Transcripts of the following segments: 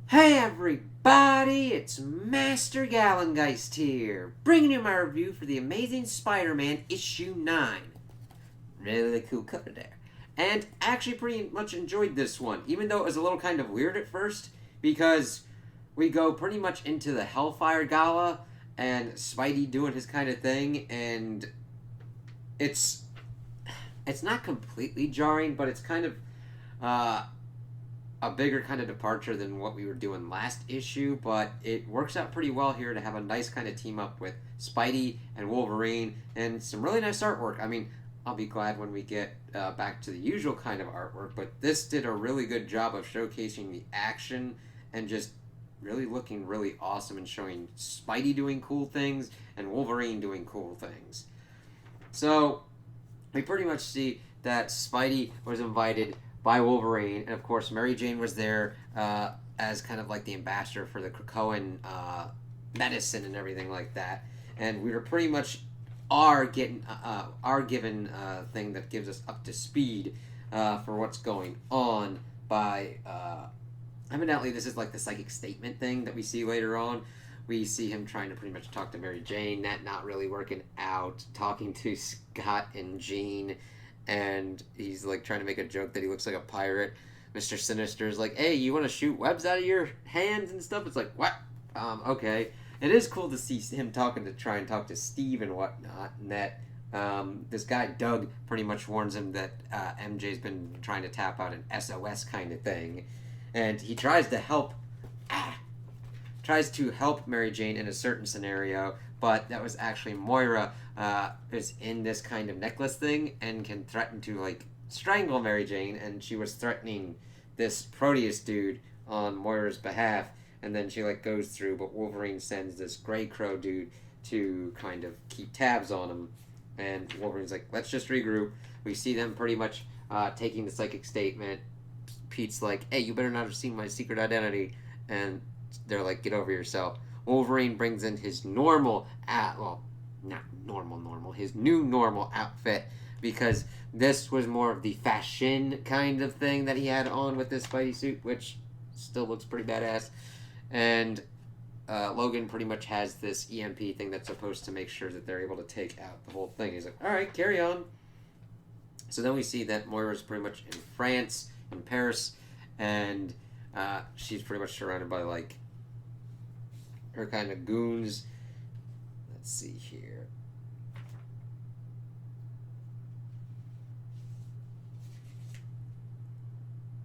Hey everybody, it's Master Gallengeist here, bringing you my review for The Amazing Spider-Man issue 9. Really cool cover there. And actually pretty much enjoyed this one, even though it was a little kind of weird at first, because we go pretty much into the Hellfire Gala and Spidey doing his kind of thing, and it's it's not completely jarring, but it's kind of uh, a bigger kind of departure than what we were doing last issue, but it works out pretty well here to have a nice kind of team up with Spidey and Wolverine and some really nice artwork. I mean, I'll be glad when we get back to the usual kind of artwork, but this did a really good job of showcasing the action and just really looking really awesome and showing Spidey doing cool things and Wolverine doing cool things. So we pretty much see that Spidey was invited by Wolverine, and of course Mary Jane was there as kind of like the ambassador for the Krakoan medicine and everything like that. And we were pretty much are given thing that gives us up to speed for what's going on by evidently this is like the psychic statement thing that we see later on. We see him trying to pretty much talk to Mary Jane, that not really working out, talking to Scott and Jean, and he's like trying to make a joke that he looks like a pirate. Mr. Sinister is like, hey, you want to shoot webs out of your hands and stuff? It's like, what? Okay. It is cool to see him try and talk to Steve and whatnot, and that this guy Doug pretty much warns him that MJ's been trying to tap out an SOS kind of thing, and he tries to help Mary Jane in a certain scenario, but that was actually Moira is in this kind of necklace thing and can threaten to like strangle Mary Jane, and she was threatening this Proteus dude on Moira's behalf, and then she like goes through, but Wolverine sends this Grey Crow dude to kind of keep tabs on him, and Wolverine's like, let's just regroup. We see them pretty much taking the psychic statement. Pete's like, hey, you better not have seen my secret identity, and they're like, get over yourself. Wolverine brings in his not normal, his new normal outfit, because this was more of the fashion kind of thing that he had on with this Spidey suit, which still looks pretty badass. And Logan pretty much has this EMP thing that's supposed to make sure that they're able to take out the whole thing. He's like, all right, carry on. So then we see that Moira's pretty much in France, in Paris, and she's pretty much surrounded by like her kind of goons. Let's see here.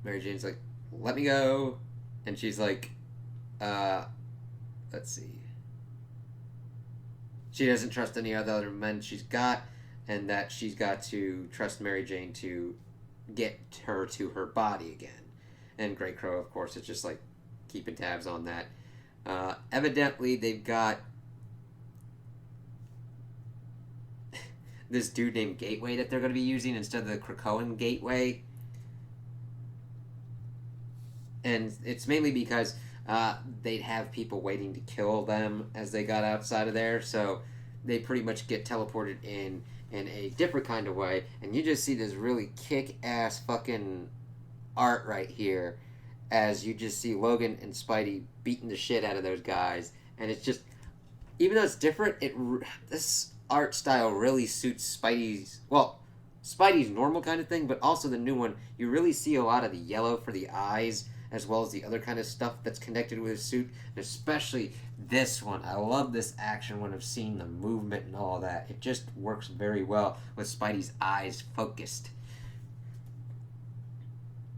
Mary Jane's like, let me go. And she's like, uh, let's see. She doesn't trust any other men she's got, and that she's got to trust Mary Jane to get her to her body again. And Grey Crow, of course, is just like keeping tabs on that. Evidently, they've got this dude named Gateway that they're going to be using instead of the Krakoan Gateway. And it's mainly because they'd have people waiting to kill them as they got outside of there, so they pretty much get teleported in a different kind of way, and you just see this really kick-ass fucking art right here as you just see Logan and Spidey beating the shit out of those guys, and it's just, even though it's different, this art style really suits Spidey's normal kind of thing, but also the new one. You really see a lot of the yellow for the eyes, as well as the other kind of stuff that's connected with his suit, and especially this one. I love this action when I've seen the movement and all that. It just works very well with Spidey's eyes focused.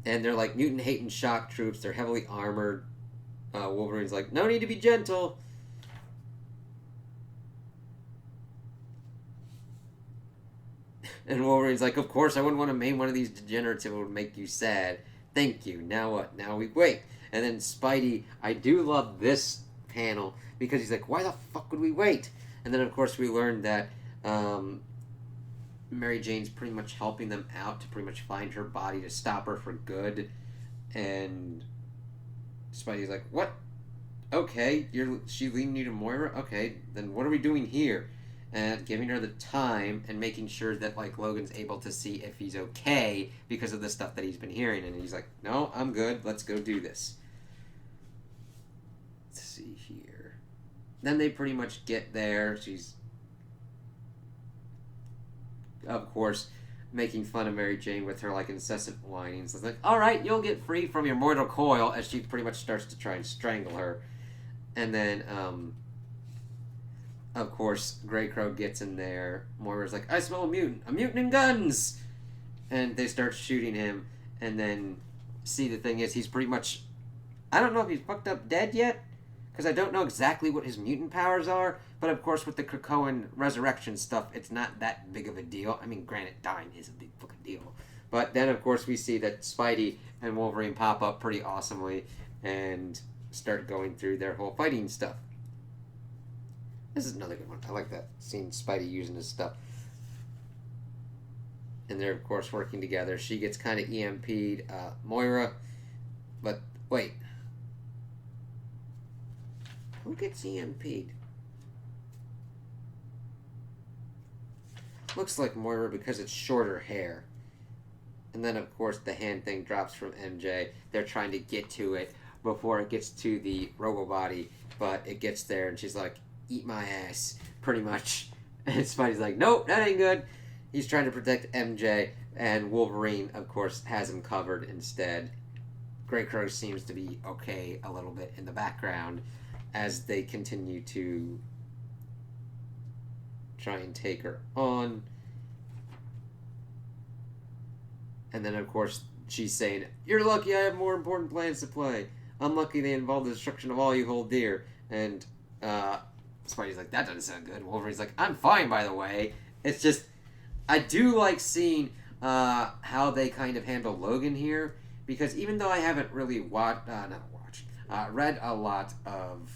And they're like mutant-hating shock troops. They're heavily armored. Wolverine's like, no need to be gentle. And Wolverine's like, of course, I wouldn't want to maim one of these degenerates. It would make you sad. Thank you. Now what? Now we wait. And then Spidey, I do love this panel because he's like, why the fuck would we wait? And then, of course, we learned that Mary Jane's pretty much helping them out to pretty much find her body to stop her for good. And Spidey's like, what? Okay, she's leading you to Moira? Okay, then what are we doing here? And giving her the time and making sure that like Logan's able to see if he's okay because of the stuff that he's been hearing, and he's like, no, I'm good, let's go do this. let's see here. Then they pretty much get there. She's, of course, making fun of Mary Jane with her like incessant whinings. It's like, all right, you'll get free from your mortal coil, as she pretty much starts to try and strangle her. And then, of course, Grey Crow gets in there. Moira's like, I smell a mutant in guns! And they start shooting him. And then, see, the thing is, he's pretty much, I don't know if he's fucked up dead yet, because I don't know exactly what his mutant powers are, but of course with the Krakoan resurrection stuff, it's not that big of a deal. I mean, granted, dying is a big fucking deal. But then, of course, we see that Spidey and Wolverine pop up pretty awesomely and start going through their whole fighting stuff. This is another good one. I like that, seeing Spidey using his stuff. And they're, of course, working together. She gets kind of EMP'd. Moira, but wait. Who gets EMP'd? Looks like Moira because it's shorter hair. And then, of course, the hand thing drops from MJ. They're trying to get to it before it gets to the Robo-Body, but it gets there, and she's like, eat my ass, pretty much. And Spidey's like, nope, that ain't good. He's trying to protect MJ, and Wolverine, of course, has him covered instead. Grey Crow seems to be okay a little bit in the background as they continue to try and take her on. And then, of course, she's saying, you're lucky I have more important plans to play. Unlucky they involve the destruction of all you hold dear. And Spidey's like, that doesn't sound good. Wolverine's like, I'm fine, by the way. It's just, I do like seeing how they kind of handle Logan here. Because even though I haven't really read a lot of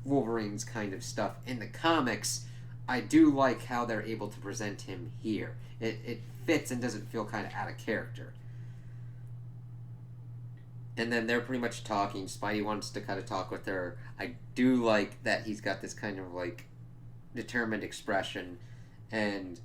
Wolverine's kind of stuff in the comics, I do like how they're able to present him here. It fits and doesn't feel kind of out of character. And then they're pretty much talking. Spidey wants to kind of talk with her. I do like that he's got this kind of like determined expression. And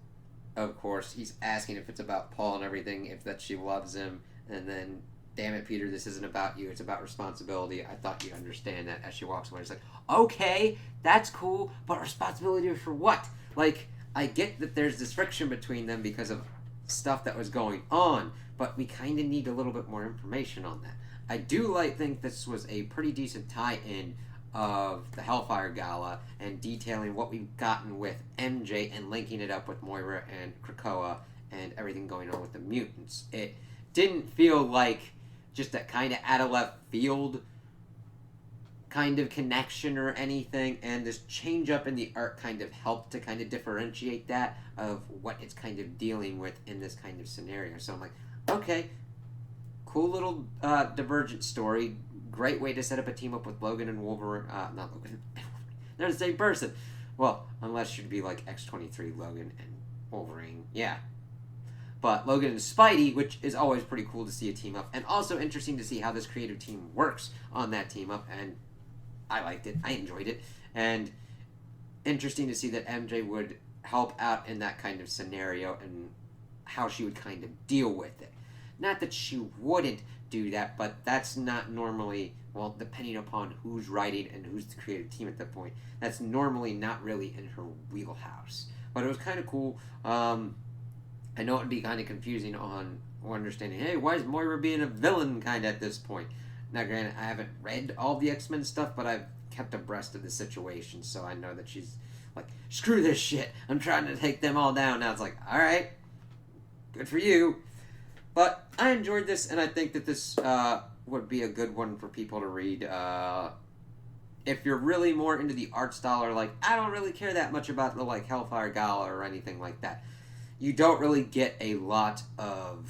of course, he's asking if it's about Paul and everything, if that she loves him. And then, damn it, Peter, this isn't about you. It's about responsibility. I thought you'd understand that. As she walks away, it's like, okay, that's cool, but responsibility for what? Like, I get that there's this friction between them because of stuff that was going on, but we kind of need a little bit more information on that. I do think this was a pretty decent tie-in of the Hellfire Gala and detailing what we've gotten with MJ and linking it up with Moira and Krakoa and everything going on with the mutants. It didn't feel like just that kind of out of left field kind of connection or anything, and this change up in the art kind of helped to kind of differentiate that of what it's kind of dealing with in this kind of scenario. So I'm like, okay, cool little divergent story. Great way to set up a team up with Logan and Wolverine. Not Logan. They're the same person. Well, unless you'd be like X-23 Logan and Wolverine. Yeah. But Logan and Spidey, which is always pretty cool to see a team up. And also interesting to see how this creative team works on that team up. And I liked it. I enjoyed it. And interesting to see that MJ would help out in that kind of scenario and how she would kind of deal with it. Not that she wouldn't do that, but that's not normally, well, depending upon who's writing and who's the creative team at that point, that's normally not really in her wheelhouse. But it was kind of cool. I know it would be kind of confusing on understanding, hey, why is Moira being a villain kind of at this point? Now, granted, I haven't read all the X-Men stuff, but I've kept abreast of the situation, so I know that she's like, screw this shit, I'm trying to take them all down. Now it's like, alright, good for you. But I enjoyed this, and I think that this would be a good one for people to read. If you're really more into the art style, or like, I don't really care that much about the like Hellfire Gala or anything like that, you don't really get a lot of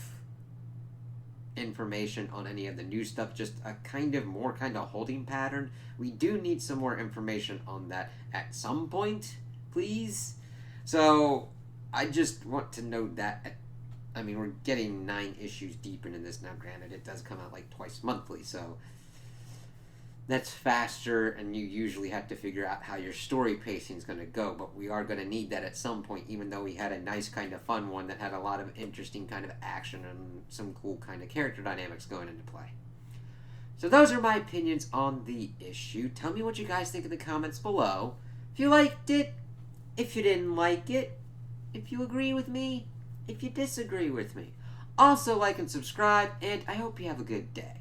information on any of the new stuff, just a kind of holding pattern. We do need some more information on that at some point, please. So I just want to note that I mean, we're getting 9 issues deep into this now. Granted, it does come out like twice monthly, so that's faster, and you usually have to figure out how your story pacing is going to go, but we are going to need that at some point, even though we had a nice kind of fun one that had a lot of interesting kind of action and some cool kind of character dynamics going into play. So those are my opinions on the issue. Tell me what you guys think in the comments below. If you liked it, if you didn't like it, if you agree with me, if you disagree with me. Also like and subscribe, and I hope you have a good day.